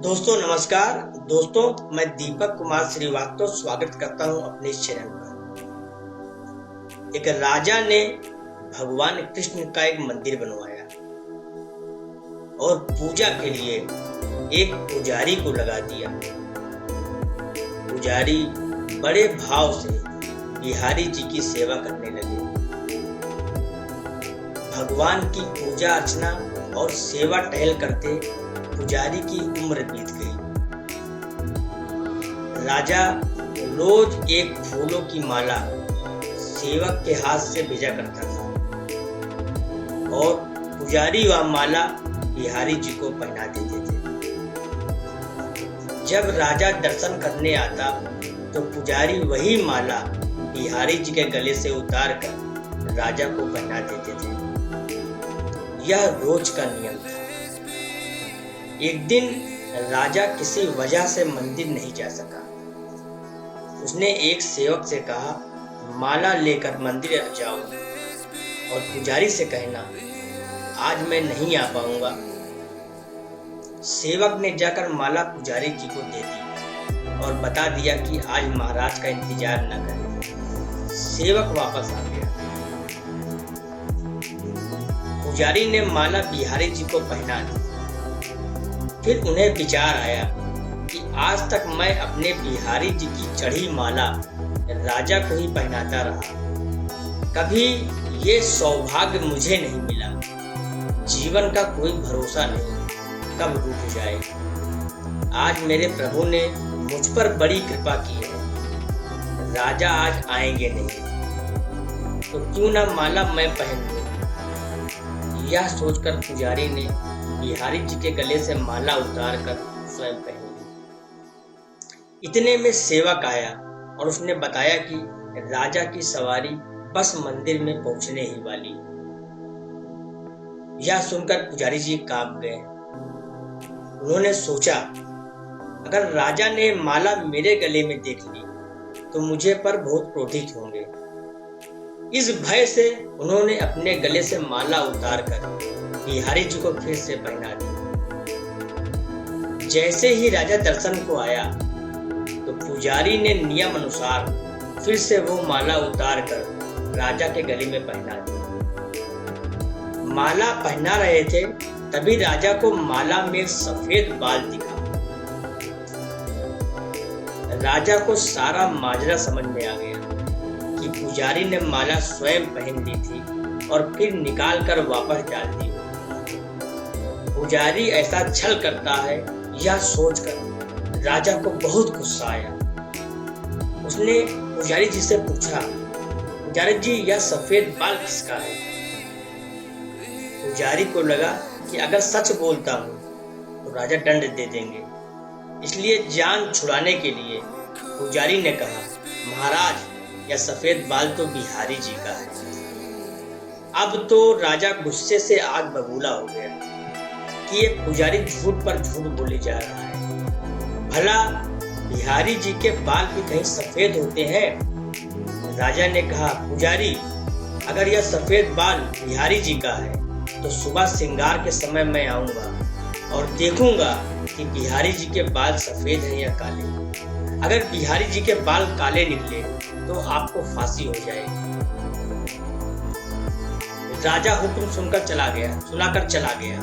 दोस्तों नमस्कार। दोस्तों मैं दीपक कुमार श्रीवास्तव स्वागत करता हूं अपने इस चैनल पर। एक राजा ने भगवान कृष्ण का एक मंदिर बनवाया और पूजा के लिए एक पुजारी को लगा दिया। पुजारी बड़े भाव से बिहारी जी की सेवा करने लगे। भगवान की पूजा अर्चना और सेवा टहल करते पुजारी की उम्र बीत गई। राजा रोज एक फूलों की माला सेवक के हाथ से भेजा करता था और पुजारी वह माला बिहारी जी को पहना देते थे। जब राजा दर्शन करने आता तो पुजारी वही माला बिहारी जी के गले से उतार कर राजा को पहना देते थे। यह रोज का नियम था। एक दिन राजा किसी वजह से मंदिर नहीं जा सका। उसने एक सेवक से कहा, माला लेकर मंदिर जाओ और पुजारी से कहना आज मैं नहीं आ पाऊंगा। सेवक ने जाकर माला पुजारी जी को दे दी और बता दिया कि आज महाराज का इंतजार न करें। सेवक वापस आ गया। पुजारी ने माला बिहारी जी को पहना दी। फिर उन्हें विचार आया कि आज तक मैं अपने बिहारी जी की चढ़ी माला राजा को ही पहनाता रहा, कभी ये सौभाग्य मुझे नहीं मिला। जीवन का कोई भरोसा नहीं, कब रूठ जाए। आज मेरे प्रभु ने मुझ पर बड़ी कृपा की है। राजा आज आएंगे नहीं तो क्यों ना माला मैं पहन लूं। यह सोचकर पुजारी ने बिहारी जी के गले से माला उतारकर स्वयं पहन ली। इतने में सेवक आया और उसने बताया कि राजा की सवारी बस मंदिर में पहुंचने ही वाली। यह सुनकर पुजारी जी कांप गए। उन्होंने सोचा, अगर राजा ने माला मेरे गले में देख ली तो मुझे पर बहुत क्रोधित होंगे। इस भय से उन्होंने अपने गले से माला उतारकर बिहारी जी को फिर से पहना दी। जैसे ही राजा दर्शन को आया तो पुजारी ने नियम अनुसार फिर से वो माला उतारकर राजा के गले में पहना दी। माला पहना रहे थे तभी राजा को माला में सफेद बाल दिखा। राजा को सारा माजरा समझ में आ गया कि पुजारी ने माला स्वयं पहन ली थी और फिर निकाल कर वापस डाल दी। पुजारी ऐसा छल करता है, यह सोचकर राजा को बहुत गुस्सा आया। उसने पुजारी जी से पूछा, पुजारी जी यह सफेद बाल किसका है? पुजारी को लगा कि अगर सच बोलता हूँ तो राजा दंड दे देंगे, इसलिए जान छुड़ाने के लिए पुजारी ने कहा, महाराज यह सफेद बाल तो बिहारी जी का है। अब तो राजा गुस्से से आग बबूला हो गया कि ये पुजारी झूठ पर झूठ बोले जा रहा है। भला बिहारी जी के बाल भी कहीं सफेद होते हैं? राजा ने कहा, पुजारी अगर यह सफेद बाल बिहारी जी का है तो सुबह श्रृंगार के समय मैं आऊंगा और देखूंगा कि बिहारी जी के बाल सफेद हैं या काले। अगर बिहारी जी के बाल काले निकले तो आपको फांसी हो जाएगी। राजा हुक्म सुनाकर चला गया।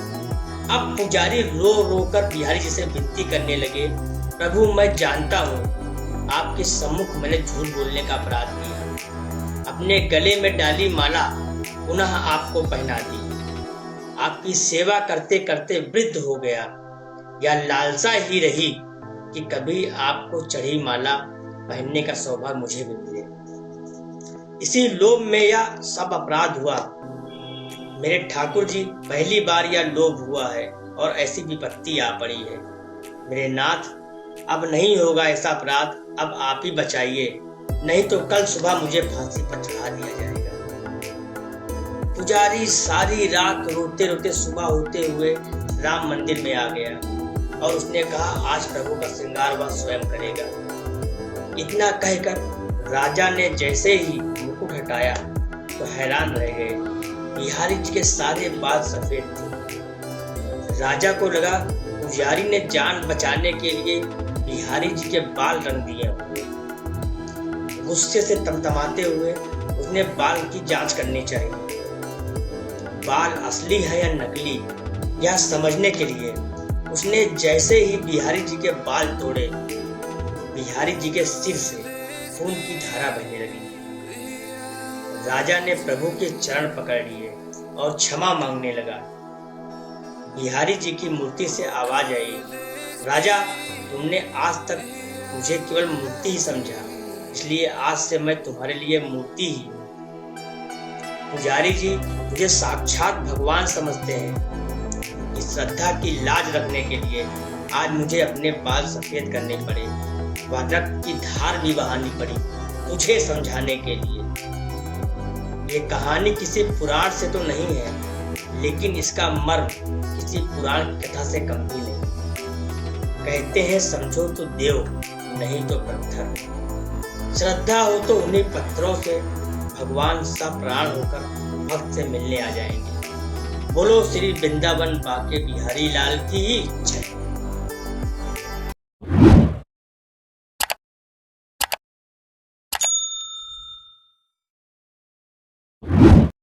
अब पुजारी रो रो कर बिहारी जी से विनती करने लगे, प्रभु मैं जानता हूँ आपके सम्मुख मैंने झूठ बोलने का अपराध किया। अपने गले में डाली माला पुनः आपको पहना दी। आपकी सेवा करते करते वृद्ध हो गया। या लालसा ही रही कि कभी आपको चढ़ी माला पहनने का सौभाग्य मुझे भी मिले। इसी लोभ में यह सब अपराध हुआ। मेरे ठाकुर जी, पहली बार यह लोभ हुआ है और ऐसी विपत्ति आ पड़ी है। मेरे नाथ अब नहीं होगा ऐसा अपराध, अब आप ही बचाइए, नहीं तो कल सुबह मुझे फांसी पर चढ़ा दिया जाएगा। पुजारी सारी रात रोते रोते सुबह होते हुए राम मंदिर में आ गया और उसने कहा, आज प्रभु का श्रृंगार वह स्वयं करेगा। इतना कहकर राजा ने जैसे ही मुकुट हटाया तो हैरान रह गए। बिहारी जी के सारे बाल सफेद थे। राजा को लगा पुजारी ने जान बचाने के लिए बिहारी जी के बाल रंग दिए हुए। गुस्से से तमतमाते हुए उसने बाल की जांच करनी चाहिए। बाल असली है या नकली, यह समझने के लिए उसने जैसे ही बिहारी जी के बाल तोड़े, बिहारी जी के सिर से खून की धारा बहने लगी। राजा ने प्रभु के चरण पकड़ लिए और क्षमा मांगने लगा। बिहारी जी की मूर्ति से आवाज आई, राजा, तुमने आज तक मुझे केवल मूर्ति ही समझा, इसलिए आज से मैं तुम्हारे लिए मूर्ति ही हूँ। पुजारी जी मुझे साक्षात भगवान समझते हैं। इस श्रद्धा की लाज रखने के लिए आज मुझे अपने बाल सफेद करने पड़े, वह रक्त की धार भी बहानी पड़ी तुझे समझाने के लिए। ये कहानी किसी पुराण से तो नहीं है, लेकिन इसका मर्म किसी पुराण की कथा से कम भी नहीं। कहते हैं समझो तो देव, नहीं तो पत्थर। श्रद्धा हो तो उन्हीं पत्थरों से भगवान सप्राण होकर भक्त से मिलने आ जाएंगे। बोलो श्री वृंदावन बाके बिहारी लाल की जय।